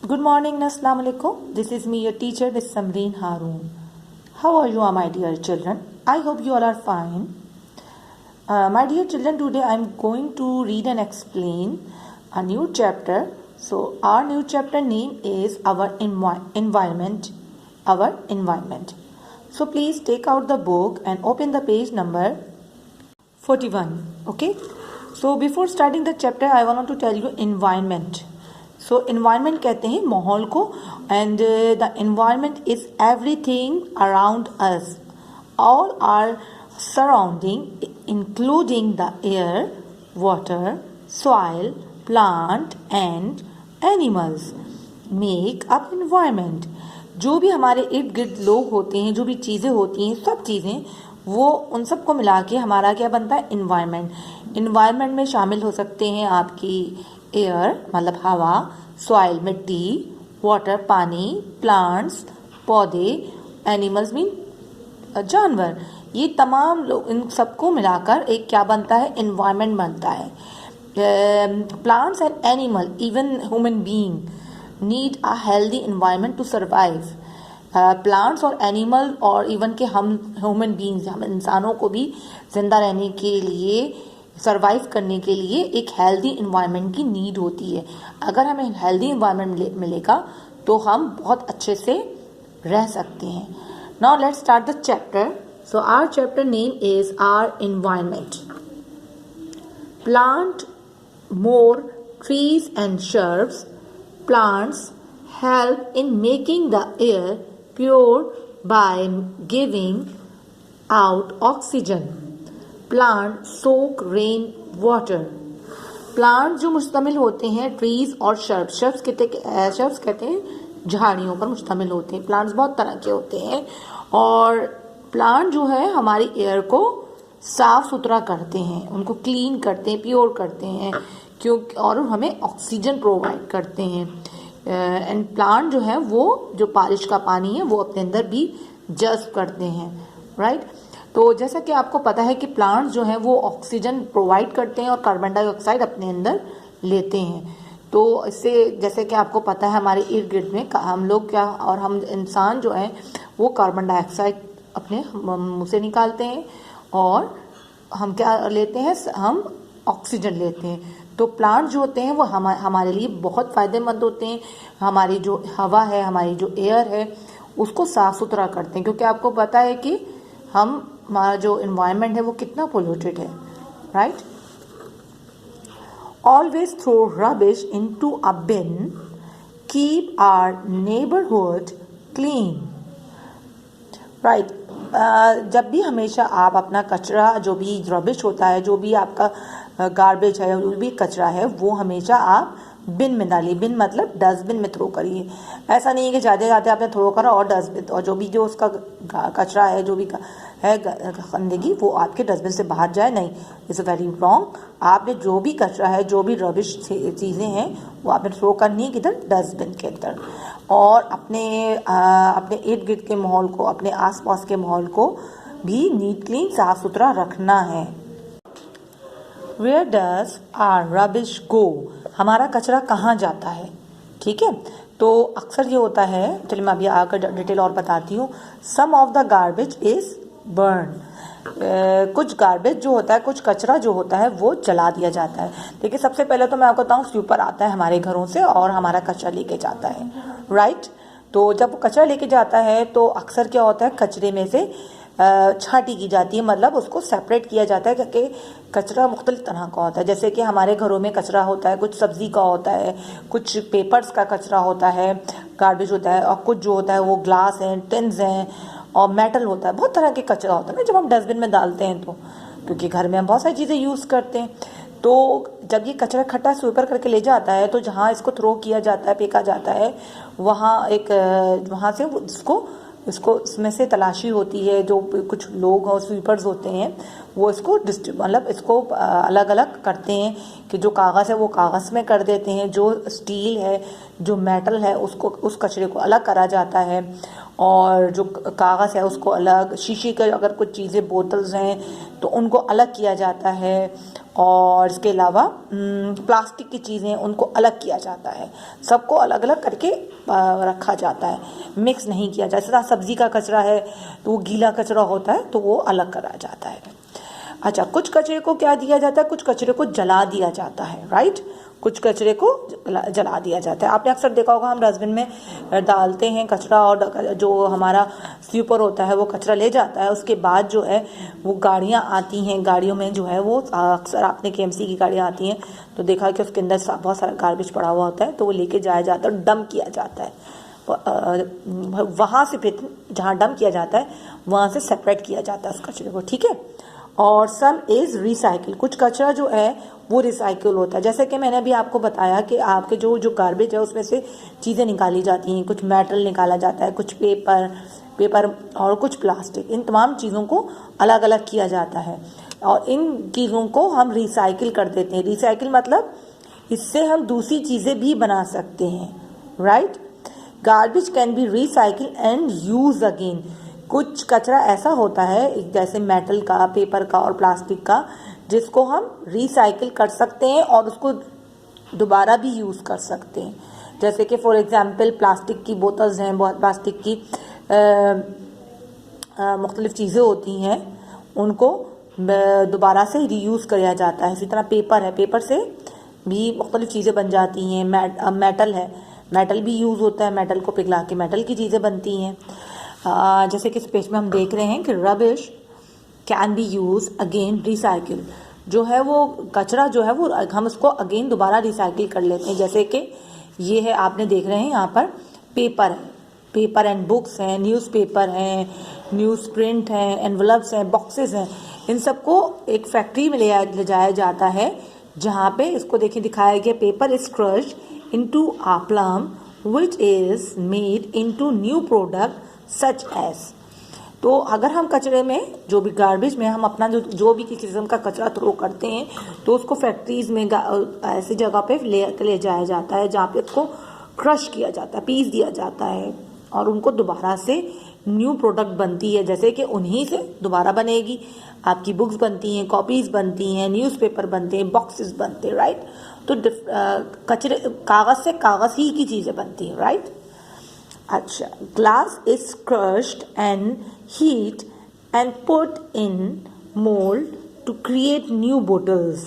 Good morning, Assalamu alaikum. This is me, your teacher, Miss Samreen Haroon. How are you, my dear children? I hope you all are fine. My dear children, today I am going to read and explain a new chapter. So, our new chapter name is Our Environment. Our Environment. So, please take out the book and open the page number 41. Okay. So, before starting the chapter, I want to tell you environment. So environment कहते हैं माहौल को and the environment is everything around us all are surrounding including the air water soil plant and animals make up environment. जो भी हमारे इर्द गिर्द लोग होते हैं, जो भी चीज़ें होती हैं, सब चीज़ें वो उन सब को मिला के हमारा क्या बनता है, इन्वायरमेंट। इन्वायरमेंट में शामिल हो सकते हैं आपकी एयर मतलब हवा, सॉइल मिट्टी, वाटर पानी, प्लांट्स पौधे, एनिमल्स मीन जानवर। ये तमाम लोग, इन सबको मिलाकर एक क्या बनता है, इन्वायरमेंट बनता है। Plants and animal even human being need a healthy environment to survive. Plants और एनिमल और इवन के हम ह्यूमन बीइंग्स, हम इंसानों को भी जिंदा रहने के लिए, सर्वाइव करने के लिए एक हेल्दी इन्वायरमेंट की नीड होती है। अगर हमें हेल्दी इन्वायरमेंट मिलेगा तो हम बहुत अच्छे से रह सकते हैं। Now let's start the chapter. So our chapter name is our environment. Plant more trees and shrubs. Plants help in making the air pure by giving out oxygen. Plant soak rain water. Plant जो मुश्तमिल होते हैं trees और shrubs, shrubs कहते हैं झाड़ियों पर मुश्तमिल होते हैं। प्लांट्स बहुत तरह के होते हैं और प्लांट जो है हमारी एयर को साफ सुथरा करते हैं, उनको क्लीन करते हैं, प्योर करते हैं, क्योंकि और हमें ऑक्सीजन प्रोवाइड करते हैं। एंड प्लांट जो है वो जो बारिश का पानी है वो अपने अंदर भी जज्ब करते हैं, राइट। तो जैसा कि आपको पता है कि प्लांट्स जो हैं वो ऑक्सीजन प्रोवाइड करते हैं और कार्बन डाइऑक्साइड अपने अंदर लेते हैं। तो इससे जैसे कि आपको पता है हमारे इर्द गिर्द में हम लोग क्या और हम इंसान जो है वो कार्बन डाइऑक्साइड अपने मुंह से निकालते हैं और हम क्या लेते हैं, हम ऑक्सीजन लेते हैं। तो प्लांट जो होते हैं वो हमारे लिए बहुत फ़ायदेमंद होते हैं। हमारी जो हवा है, हमारी जो एयर है उसको साफ़ सुथरा करते हैं, क्योंकि आपको पता है कि हमारा जो इन्वायरमेंट है वो कितना पोल्यूटेड है, right. Always throw rubbish into a bin, keep our neighbourhood clean, right. जब भी हमेशा आप अपना कचरा, जो भी रबिश होता है, जो भी आपका गार्बेज है, जो भी कचरा है, वो हमेशा आप बिन में डालिए। बिन मतलब डस्टबिन में थ्रो करिए। ऐसा नहीं है कि जाते जाते आपने थ्रो करा और डस्टबिन और जो उसका कचरा है, जो भी है गंदगी, वो आपके डस्टबिन से बाहर जाए, नहीं, इट्स वेरी रॉन्ग। आपने जो भी कचरा है, जो भी रबिश चीज़ें हैं वो आपने थ्रो करनी है किधर, डस्टबिन के अंदर। और अपने इर्द गिर्द के माहौल को, अपने आसपास के माहौल को भी नीट क्लीन साफ सुथरा रखना है। Where does our rubbish go? हमारा कचरा कहाँ जाता है, ठीक है। तो अक्सर ये होता है, चलिए मैं अभी आकर डिटेल और बताती हूँ। Some of the garbage is burn. कुछ गार्बेज जो होता है, कुछ कचरा जो होता है वो जला दिया जाता है। देखिए सबसे पहले तो मैं आपको बताऊँ, स्वीपर आता है हमारे घरों से और हमारा कचरा लेके जाता है, राइट। तो जब वो कचरा लेके जाता है तो अक्सर क्या होता है, कचरे में से छांटी की जाती है, मतलब उसको सेपरेट किया जाता है, क्योंकि कचरा मुख्तलिफ तरह का होता है। जैसे कि हमारे घरों में कचरा होता है, कुछ सब्जी का होता है, कुछ पेपर्स का कचरा होता है, गार्बेज होता है, और कुछ जो होता है वो ग्लास हैं, टिन्स हैं और मेटल होता है। बहुत तरह के कचरा होता है ना जब हम डस्टबिन में डालते हैं तो, क्योंकि घर में हम बहुत सारी चीज़ें यूज़ करते हैं। तो जब ये कचरा इकट्ठा स्वीपर करके ले जाता है तो जहाँ इसको थ्रो किया जाता है, फेंका जाता है, वहाँ से इसको इसमें से तलाशी होती है। जो कुछ लोग और स्वीपर्स होते हैं वो इसको मतलब इसको अलग अलग करते हैं कि जो कागज़ है वो कागज़ में कर देते हैं, जो स्टील है, जो मेटल है, उसको उस कचरे को अलग करा जाता है, और जो कागज़ है उसको अलग, शीशे के अगर कुछ चीज़ें बोतल्स हैं तो उनको अलग किया जाता है, और इसके अलावा प्लास्टिक की चीज़ें उनको अलग किया जाता है। सबको अलग अलग करके रखा जाता है, मिक्स नहीं किया जाता। जैसे सब्ज़ी का कचरा है तो वो गीला कचरा होता है तो वो अलग करा जाता है। अच्छा, कुछ कचरे को क्या दिया जाता है, कुछ कचरे को जला दिया जाता है, राइट। कुछ कचरे को जला दिया जाता है। आपने अक्सर देखा होगा हम डस्टबिन में डालते हैं कचरा, और जो हमारा स्वीपर होता है वो कचरा ले जाता है। उसके बाद जो है वो गाड़ियाँ आती हैं, गाड़ियों में जो है वो अक्सर आपने केएमसी की गाड़ियाँ आती हैं तो देखा कि उसके अंदर बहुत सारा गार्बेज पड़ा हुआ होता है, तो वो लेके जाया जाता है, डंप किया जाता है। वहाँ से फिर जहाँ डंप किया जाता है वहाँ से सेपरेट किया जाता है उस कचरे को, ठीक है। और सम इज़ रिसाइकिल, कुछ कचरा जो है वो रिसाइकिल होता है। जैसे कि मैंने अभी आपको बताया कि आपके जो गार्बेज है उसमें से चीज़ें निकाली जाती हैं, कुछ मेटल निकाला जाता है, कुछ पेपर और कुछ प्लास्टिक, इन तमाम चीज़ों को अलग अलग किया जाता है और इन चीज़ों को हम रिसाइकिल कर देते हैं। रिसाइकिल मतलब इससे हम दूसरी चीज़ें भी बना सकते हैं, right. Garbage can be recycle and use again, कुछ कचरा ऐसा होता है जैसे मेटल का, पेपर का और प्लास्टिक का, जिसको हम रिसाइकिल कर सकते हैं और उसको दोबारा भी यूज़ कर सकते हैं। जैसे कि फॉर एग्जांपल प्लास्टिक की बोतल्स हैं, बहुत प्लास्टिक की मुख्तलिफ चीज़ें होती हैं, उनको दोबारा से रीयूज़ किया जाता है। इसी तरह पेपर है, पेपर से भी मुख्तलिफ चीज़ें बन जाती हैं। मेटल है, मेटल भी यूज़ होता है, मेटल को पिघला के मेटल की चीज़ें बनती हैं। जैसे कि इस पेज में हम देख रहे हैं कि rubbish can be use again recycle, जो है वो कचरा जो है वो हम उसको अगेन दोबारा रिसाइकिल कर लेते हैं। जैसे कि ये है, आपने देख रहे हैं यहाँ पर पेपर है, पेपर एंड बुक्स हैं, न्यूज़पेपर हैं, न्यूज़ प्रिंट हैं, एनवलप्स हैं, बॉक्सेस हैं, इन सबको एक फैक्ट्री में ले जाया जाता है जहाँ पे इसको देखिए दिखाया गया, paper is crushed into a pulp which is made into new product such as. तो अगर हम कचरे में, जो भी गार्बेज में हम अपना जो भी किसी किस्म का कचरा थ्रो करते हैं तो उसको फैक्ट्रीज में ऐसी जगह पे ले जाया जाता है जहाँ पे उसको क्रश किया जाता है, पीस दिया जाता है और उनको दोबारा से न्यू प्रोडक्ट बनती है। जैसे कि उन्हीं से दोबारा बनेगी, आपकी बुक्स बनती हैं, कॉपीज़ बनती हैं, न्यूज़पेपर बनते हैं, बॉक्सेस बनते हैं, राइट। तो कचरे कागज़ से कागज़ ही की चीज़ें बनती हैं, राइट। अच्छा, glass is crushed and heat and put in mould to create new bottles.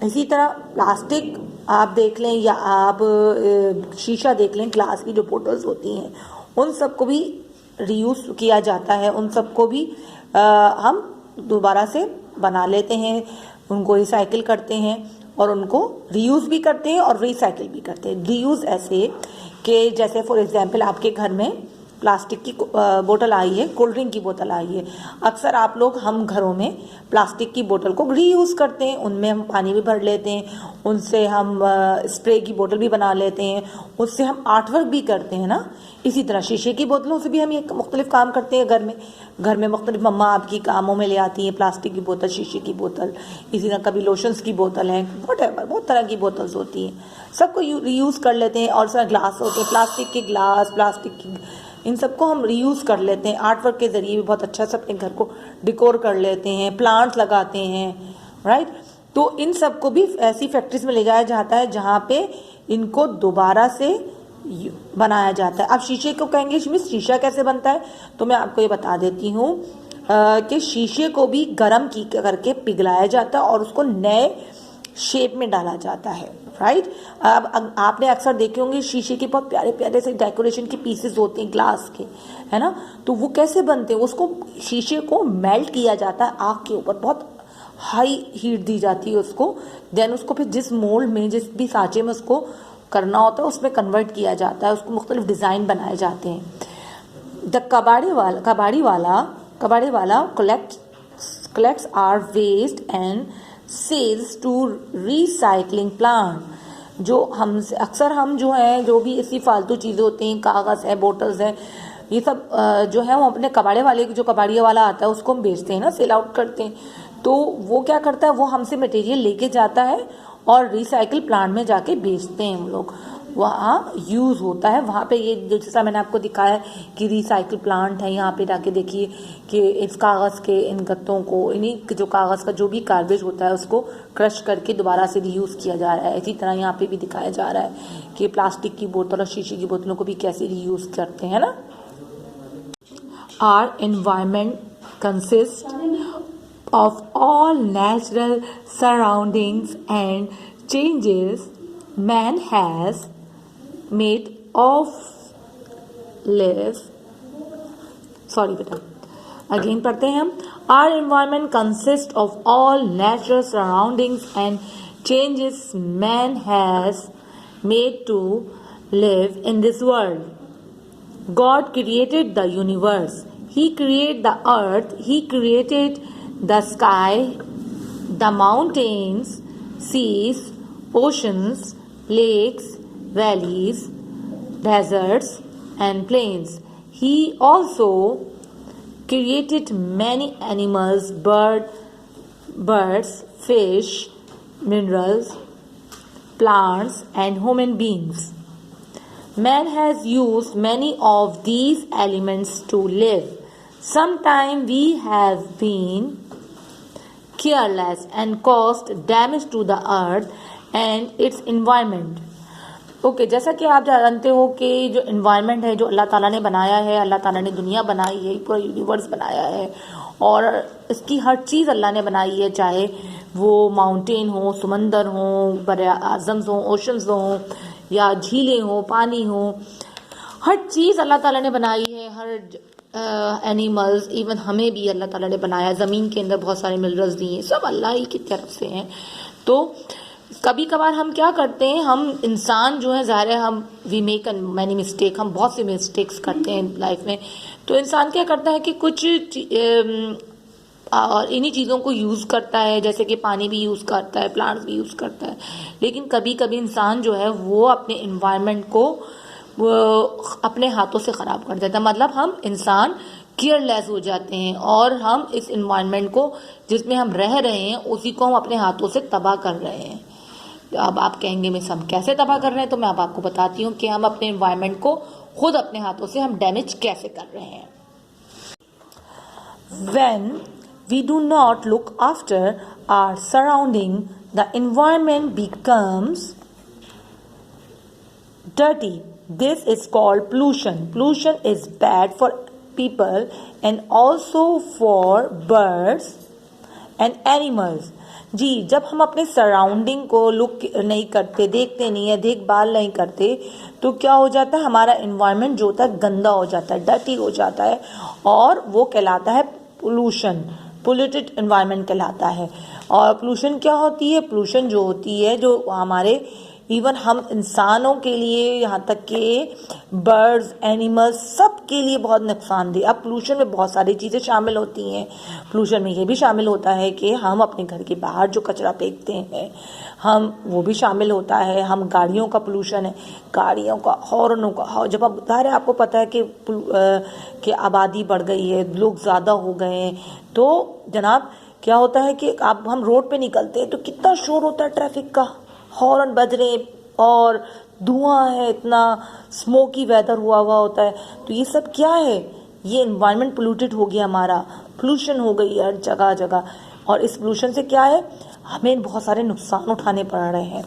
इसी तरह प्लास्टिक आप देख लें या आप शीशा देख लें, ग्लास की जो बोटल्स होती हैं उन सबको भी रीयूज किया जाता है, उन सबको भी हम दोबारा से बना लेते हैं, उनको रिसाइकिल करते हैं और उनको रीयूज़ भी करते हैं और रिसाइकिल भी करते हैं। रीयूज़ ऐसे कि जैसे फॉर एग्जांपल आपके घर में प्लास्टिक की बोतल आई है, कोल्ड ड्रिंक की बोतल आई है, अक्सर हम घरों में प्लास्टिक की बोतल को रीयूज़ करते हैं, उनमें हम पानी भी भर लेते हैं, उनसे हम स्प्रे की बोतल भी बना लेते हैं, उससे हम आर्ट वर्क भी करते हैं ना। इसी तरह शीशे की बोतलों से भी हम ये मुख्तलिफ काम करते हैं घर में मुख्तलिफ मम्मा आपकी कामों में ले आती हैं प्लास्टिक की बोतल, शीशे की बोतल, इसी तरह कभी लोशंस की बोतल है, बहुत तरह की बोतल्स होती हैं, सबको रीयूज़ कर लेते हैं। और ग्लास होते हैं, प्लास्टिक के ग्लास, प्लास्टिक की, इन सबको हम रीयूज़ कर लेते हैं, आर्ट वर्क के ज़रिए भी बहुत अच्छा से अपने घर को डिकोर कर लेते हैं, प्लांट्स लगाते हैं, राइट। तो इन सबको भी ऐसी फैक्ट्रीज में ले जाया जाता है जहाँ पे इनको दोबारा से बनाया जाता है। अब शीशे को कहेंगे मिस शीशा कैसे बनता है, तो मैं आपको ये बता देती हूँ कि शीशे को भी गर्म करके पिघलाया जाता है और उसको नए शेप में डाला जाता है, राइट। अब आपने अक्सर देखे होंगे शीशे के बहुत प्यारे प्यारे से डेकोरेशन के पीसेस होते हैं ग्लास के, है ना। तो वो कैसे बनते हैं, उसको शीशे को मेल्ट किया जाता है आग के ऊपर, बहुत हाई हीट दी जाती है उसको, देन उसको फिर जिस मोल्ड में, जिस भी सांचे में उसको करना होता है उसमें कन्वर्ट किया जाता है, उसको मुख्तलिफ डिज़ाइन बनाए जाते हैं। द कबाड़ी वाला collects our waste and sells to recycling plant. जो हम जो है जो भी ऐसी फालतू चीज़ें होती हैं, कागज़ है, बोटल्स हैं, ये सब जो है वो अपने कबाड़े वाले, जो कबाड़िया वाला आता है उसको हम बेचते हैं ना, सेल आउट करते हैं। तो वो क्या करता है, वो हमसे मटेरियल लेके जाता है और रिसाइकिल प्लांट में जाके बेचते हैं हम लोग, वहाँ यूज़ होता है। वहाँ पे ये जैसा मैंने आपको दिखाया कि रिसाइकिल प्लांट है, यहाँ पे जाके देखिए कि इस कागज़ के इन गत्तों को, इन्हीं जो कागज़ का जो भी गार्बेज होता है उसको क्रश करके दोबारा से रीयूज़ किया जा रहा है। इसी तरह यहाँ पे भी दिखाया जा रहा है कि प्लास्टिक की बोतल और शीशे की बोतलों को भी कैसे रीयूज़ करते हैं ना। Our environment consists of all natural surroundings and changes man has made of live. Sorry बेटा, अगेन पढ़ते हैं हम। Our environment consists of all natural surroundings and changes man has made to live in this world. God created the universe. He created the earth. He created the sky, the mountains, seas, oceans, lakes, valleys, deserts, and plains. He also created many animals, birds, fish, minerals, plants, and human beings. Man has used many of these elements to live. Sometimes we have been careless and caused damage to the earth and its environment. Okay, जैसा कि आप जानते हो कि जो environment है जो अल्लाह ताला ने बनाया है, अल्लाह ताला ने दुनिया बनाई है, पूरा यूनिवर्स बनाया है और इसकी हर चीज़ अल्लाह ने बनाई है, चाहे वो माउंटेन हो, समंदर हो, बड़े आज़म्स हो, ओशंस हो या झीलें हो, पानी हो, हर चीज़ अल्लाह ताला ने बनाई है। हर एनिमल्स, इवन हमें भी अल्लाह ताला ने बनाया। ज़मीन के अंदर बहुत सारे मिनरल्स दिए, सब अल्लाह ही की तरफ से हैं। तो कभी कभार हम क्या करते हैं, हम इंसान जो है, ज़ाहिर है हम वी मेक मैनी मिस्टेक, हम बहुत सी मिस्टेक्स करते हैं लाइफ में। तो इंसान क्या करता है कि कुछ और इन्हीं चीज़ों को यूज़ करता है, जैसे कि पानी भी यूज़ करता है, प्लांट्स भी यूज़ करता है। लेकिन कभी कभी इंसान जो है वो अपने इन्वायरमेंट को वो अपने हाथों से ख़राब कर देता है। मतलब हम इंसान केयरलेस हो जाते हैं और हम इस इन्वायरमेंट को जिसमें हम रह रहे हैं उसी को हम अपने हाथों से तबाह कर रहे हैं। तो अब आप कहेंगे मिस हम कैसे तबाह कर रहे हैं, तो मैं अब आपको बताती हूँ कि हम अपने इन्वायरमेंट को खुद अपने हाथों से हम डैमेज कैसे कर रहे हैं। When we do not look after our surrounding, the environment becomes dirty. This is called pollution. Pollution is bad for people and also for birds and animals. जी, जब हम अपने सराउंडिंग को लुक नहीं करते, देखते नहीं है, देखभाल नहीं करते, तो क्या हो जाता है, हमारा इन्वायरमेंट जो होता है गंदा हो जाता है, डर्टी हो जाता है और वो कहलाता है पोल्यूशन, पोल्यूटेड इन्वायरमेंट कहलाता है। और पोल्यूशन क्या होती है, पोल्यूशन जो होती है जो हमारे इवन हम इंसानों के लिए, यहाँ तक कि बर्ड्स, एनिमल्स, सब के लिए बहुत नुकसानदेह। अब पोल्यूशन में बहुत सारी चीज़ें शामिल होती हैं। पोल्यूशन में ये भी शामिल होता है कि हम अपने घर के बाहर जो कचरा फेंकते हैं, हम वो भी शामिल होता है। हम गाड़ियों का पोल्यूशन है, गाड़ियों का, हॉर्नों का। जब अब ज़ाहिर है आपको पता है कि आबादी बढ़ गई है, लोग ज़्यादा हो गए हैं, तो जनाब क्या होता है कि अब हम रोड पे निकलते हैं तो कितना शोर होता है ट्रैफिक का, हॉर्न बज रहे और धुआं है, इतना स्मोकी वेदर हुआ होता है। तो ये सब क्या है, ये एनवायरनमेंट पोल्यूटेड हो गया, हमारा पोल्यूशन हो गई हर जगह जगह। और इस पोल्यूशन से क्या है, हमें बहुत सारे नुकसान उठाने पड़ रहे हैं।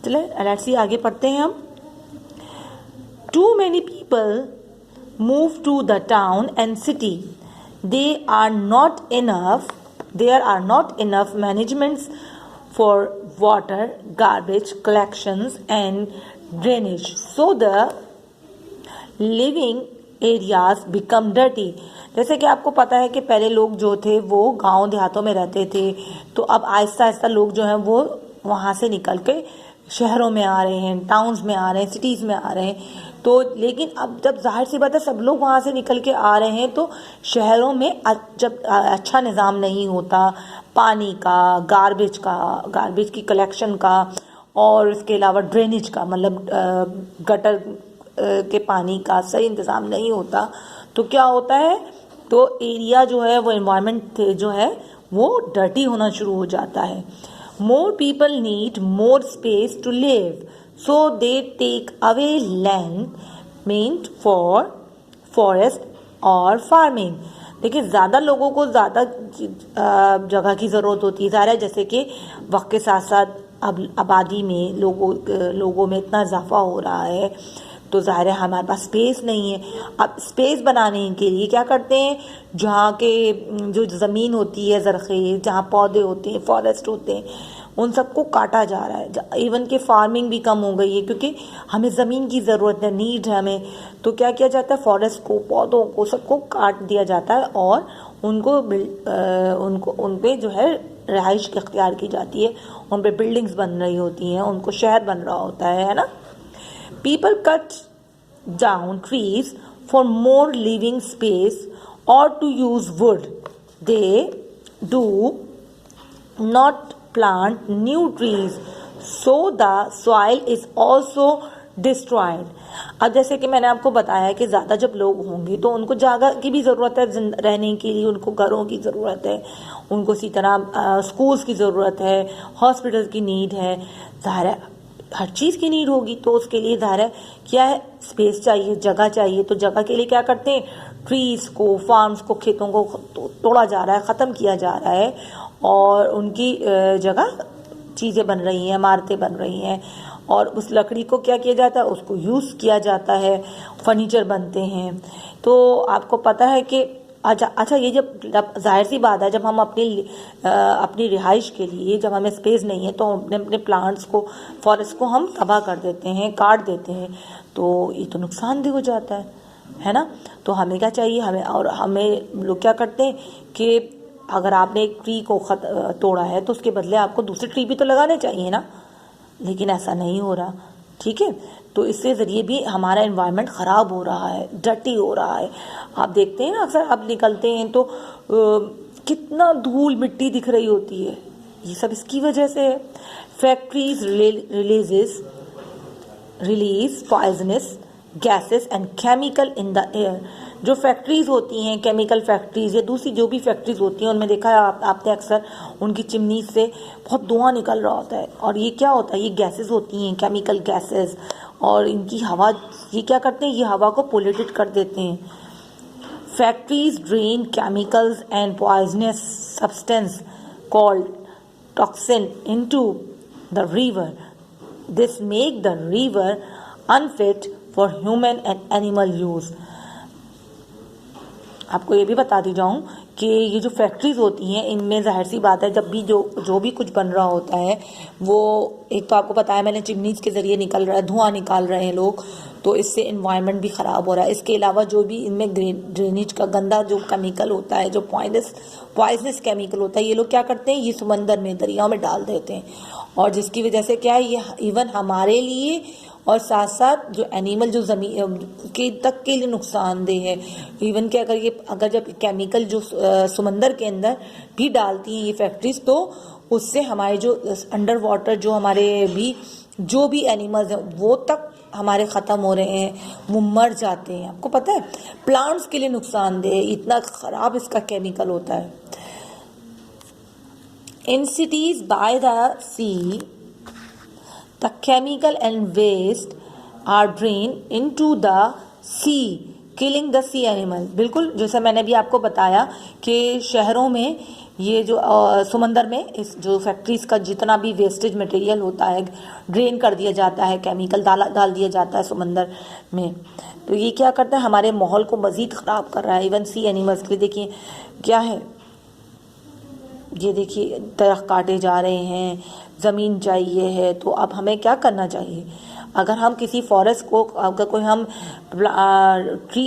चले लेट्स सी, आगे पढ़ते हैं हम। Too many people move to the town and city, there are not enough managements for water, garbage collections and drainage, so the living areas become dirty. जैसे कि आपको पता है कि पहले लोग जो थे वो गांव देहातों में रहते थे, तो अब आहिस्ता आहिस्ता लोग जो हैं वो वहाँ से निकल के शहरों में आ रहे हैं, टाउन्स में आ रहे हैं, सिटीज़ में आ रहे हैं। तो लेकिन अब जब जाहिर सी बात है सब लोग वहाँ से निकल के आ रहे हैं, तो शहरों में जब अच्छा निज़ाम नहीं होता पानी का, गार्बेज की कलेक्शन का और इसके अलावा ड्रेनेज का, मतलब गटर के पानी का सही इंतज़ाम नहीं होता, तो क्या होता है, तो एरिया जो है वो एनवायरनमेंट जो है वो डर्टी होना शुरू हो जाता है। More people need more space to live, so they take away land meant for forest और फार्मिंग। देखिए, ज़्यादा लोगों को ज़्यादा जगह की ज़रूरत होती है, ज़ाहिर है, जैसे कि वक्त के साथ साथ अब आबादी में लोगों में इतना इजाफा हो रहा है, तो ज़ाहिर है हमारे पास स्पेस नहीं है। अब स्पेस बनाने के लिए क्या करते हैं, जहाँ के जो ज़मीन होती है ज़रख़ेज़, जहाँ पौधे होते हैं, फॉरेस्ट होते हैं, उन सबको काटा जा रहा है। इवन के फार्मिंग भी कम हो गई है, क्योंकि हमें ज़मीन की ज़रूरत है, नीड है हमें। तो क्या किया जाता है, फॉरेस्ट को, पौधों को, सबको काट दिया जाता है और उन पे जो है रिहाइश इख्तियार की जाती है, उन पे बिल्डिंग्स बन रही होती हैं, उनको शहर बन रहा होता है ना। People cut down trees for more living space or to use wood. They do not plant new trees, so the soil is also destroyed. अब जैसे कि मैंने आपको बताया कि ज़्यादा जब लोग होंगे तो उनको जगह की भी ज़रूरत है रहने के लिए, उनको घरों की ज़रूरत है, उनको इसी तरह स्कूल्स की ज़रूरत है, हॉस्पिटल की नीड है, ज़ाहिर है हर चीज़ की नीड होगी। तो उसके लिए ज़ाहिर है क्या है, स्पेस चाहिए, जगह चाहिए। तो जगह के लिए क्या करते हैं, ट्रीज़ को, फार्म्स को, खेतों को तोड़ा जा रहा है, ख़त्म किया जा रहा है और उनकी जगह चीज़ें बन रही हैं, इमारतें बन रही हैं, और उस लकड़ी को क्या किया जाता है, उसको यूज़ किया जाता है, फर्नीचर बनते हैं। तो आपको पता है कि अच्छा ये जब जाहिर सी बात है, जब हम अपनी रिहाइश के लिए, जब हमें स्पेस नहीं है, तो अपने प्लांट्स को, फॉरेस्ट को हम तबाह कर देते हैं, काट देते हैं, तो ये तो नुकसानदेह हो जाता है ना। तो हमें क्या चाहिए, हमें लोग क्या करते हैं कि अगर आपने एक ट्री को तोड़ा है तो उसके बदले आपको दूसरे ट्री भी तो लगाने चाहिए ना, लेकिन ऐसा नहीं हो रहा। ठीक है, तो इससे ज़रिए भी हमारा एनवायरनमेंट ख़राब हो रहा है, डर्टी हो रहा है। आप देखते हैं ना, अक्सर आप निकलते हैं तो कितना धूल मिट्टी दिख रही होती है, ये सब इसकी वजह से है। Factories release poisonous gases and chemical in the air. जो फैक्ट्रीज होती हैं, केमिकल फैक्ट्रीज या दूसरी जो भी फैक्ट्रीज होती हैं, उनमें देखा है आपने अक्सर उनकी चिमनी से बहुत धुआं निकल रहा होता है, और ये क्या होता है, ये गैसेस होती हैं, केमिकल गैसेस, और इनकी हवा, ये क्या करते हैं, ये हवा को पोल्यूटेड कर देते हैं। Factories drain chemicals and poisonous substance called toxin into the river. This make the river unfit for human and animal use. आपको ये भी बता दी जाऊं कि ये जो फैक्ट्रीज होती हैं, इनमें जाहिर सी बात है, जब भी जो भी कुछ बन रहा होता है, वो एक तो आपको पता है मैंने, चिमनीज के ज़रिए निकल रहा है, धुआं निकाल रहे हैं लोग, तो इससे एनवायरनमेंट भी ख़राब हो रहा है। इसके अलावा जो भी इनमें ड्रेनेज का गंदा जो केमिकल होता है, जो पॉइजनस केमिकल होता है, ये लोग क्या करते हैं, ये समंदर में, दरियाओं में डाल देते हैं, और जिसकी वजह से क्या है, ये इवन हमारे लिए और साथ साथ जो एनिमल जो ज़मीन के तक के लिए नुकसानदेह है। इवन कि अगर जब केमिकल जो समंदर के अंदर भी डालती हैं ये फैक्ट्रीज, तो उससे हमारे जो अंडर वाटर जो भी एनिमल्स हैं, वो तक हमारे ख़त्म हो रहे हैं, वो मर जाते हैं। आपको पता है प्लांट्स के लिए नुकसानदेह है, इतना ख़राब इसका केमिकल होता है। In cities by the sea the chemical and waste are drained into the sea, killing the sea animal। बिल्कुल जैसे मैंने भी आपको बताया कि शहरों में ये जो समंदर में इस जो फैक्ट्रीज का जितना भी वेस्टेज मटेरियल होता है, ड्रेन कर दिया जाता है, केमिकल डाल दिया जाता है समंदर में, तो ये क्या करता है, हमारे माहौल को मज़ीद ख़राब कर रहा है। इवन सी एनिमल्स के लिए देखिए क्या है, ये देखिए दरख्त काटे जा रहे हैं, ज़मीन चाहिए है, तो अब हमें क्या करना चाहिए, अगर हम किसी फॉरेस्ट को, अगर कोई हम ट्री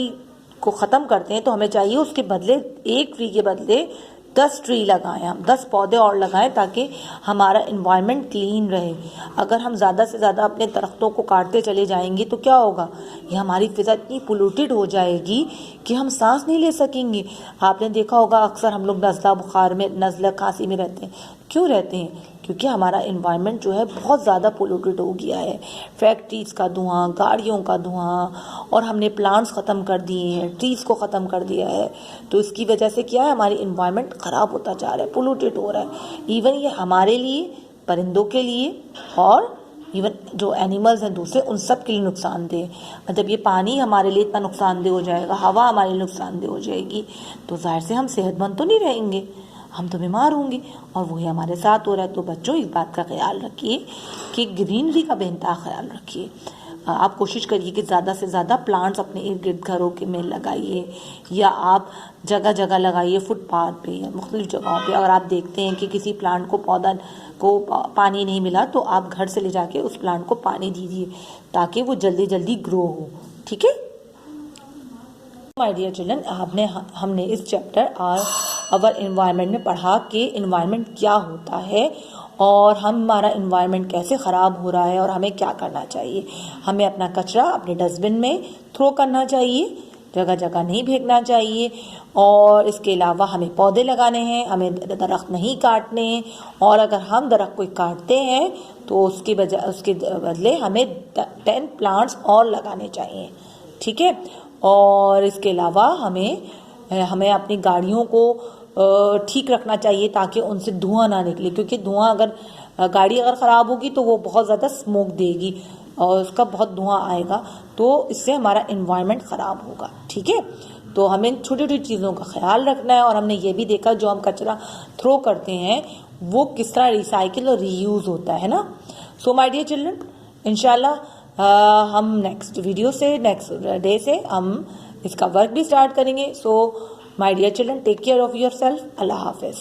को ख़त्म करते हैं, तो हमें चाहिए उसके बदले, एक ट्री के बदले 10 ट्री लगाएं, हम 10 पौधे और लगाएं, ताकि हमारा इन्वायरमेंट क्लीन रहे। अगर हम ज़्यादा से ज़्यादा अपने दरख्तों को काटते चले जाएंगे तो क्या होगा, ये हमारी फ़िज़ा इतनी पोल्यूटेड हो जाएगी कि हम सांस नहीं ले सकेंगे। आपने देखा होगा अक्सर हम लोग नज़ला बुखार में, नज़ला खांसी में रहते हैं, क्यों रहते हैं, क्योंकि हमारा इन्वायरमेंट जो है बहुत ज़्यादा पोल्यूटेड हो गया है। फैक्ट्रीज़ का धुआं, गाड़ियों का धुआं, और हमने प्लांट्स ख़त्म कर दिए हैं, ट्रीज़ को ख़त्म कर दिया है। तो इसकी वजह से क्या है, हमारी इन्वायरमेंट ख़राब होता जा रहा है, पोल्यूटेड हो रहा है। इवन ये हमारे लिए, परिंदों के लिए, और इवन जो एनिमल्स हैं दूसरे, उन सब के लिए नुकसानदेह। जब ये पानी हमारे लिए इतना नुकसानदेह हो जाएगा, हवा हमारे लिए नुकसानदेह हो जाएगी, तो जाहिर से हम सेहतमंद तो नहीं रहेंगे, हम तो बीमार होंगे। और वही हमारे साथ हो रहा है। तो बच्चों, इस बात का ख्याल रखिए कि ग्रीनरी का बेनतहा ख्याल रखिए। आप कोशिश करिए कि ज़्यादा से ज़्यादा प्लांट्स अपने इर्द गिर्द घरों के में लगाइए, या आप जगह जगह लगाइए, फुटपाथ पे या मुख्तलिफ जगहों पे। अगर आप देखते हैं कि किसी प्लांट को, पौधा को पानी नहीं मिला, तो आप घर से ले जाके उस प्लांट को पानी दीजिए ताकि वो जल्दी जल्दी ग्रो हो। ठीक है माय डियर चिल्ड्रन, हमने इस चैप्टर अवर एनवायरनमेंट में पढ़ा कि एनवायरनमेंट क्या होता है और हमारा एनवायरनमेंट कैसे ख़राब हो रहा है और हमें क्या करना चाहिए। हमें अपना कचरा अपने डस्टबिन में थ्रो करना चाहिए, जगह जगह नहीं फेंकना चाहिए। और इसके अलावा हमें पौधे लगाने हैं, हमें दरख्त नहीं काटने हैं। और अगर हम दरख्त कोई काटते हैं तो उसके बदले हमें 10 प्लांट्स और लगाने चाहिए। ठीक है। और इसके अलावा हमें अपनी गाड़ियों को ठीक रखना चाहिए ताकि उनसे धुआं ना निकले, क्योंकि गाड़ी अगर ख़राब होगी तो वो बहुत ज़्यादा स्मोक देगी और उसका बहुत धुआं आएगा, तो इससे हमारा एनवायरनमेंट ख़राब होगा। ठीक है। तो हमें छोटी छोटी चीज़ों का ख्याल रखना है। और हमने ये भी देखा जो हम कचरा थ्रो करते हैं वो किस तरह रिसाइकिल और रीयूज़ होता है ना। सो माय डियर चिल्ड्रन, इंशाल्लाह हम नेक्स्ट डे से हम इसका वर्क भी स्टार्ट करेंगे। So my dear children, take care of yourself. अल्लाह हाफिज़।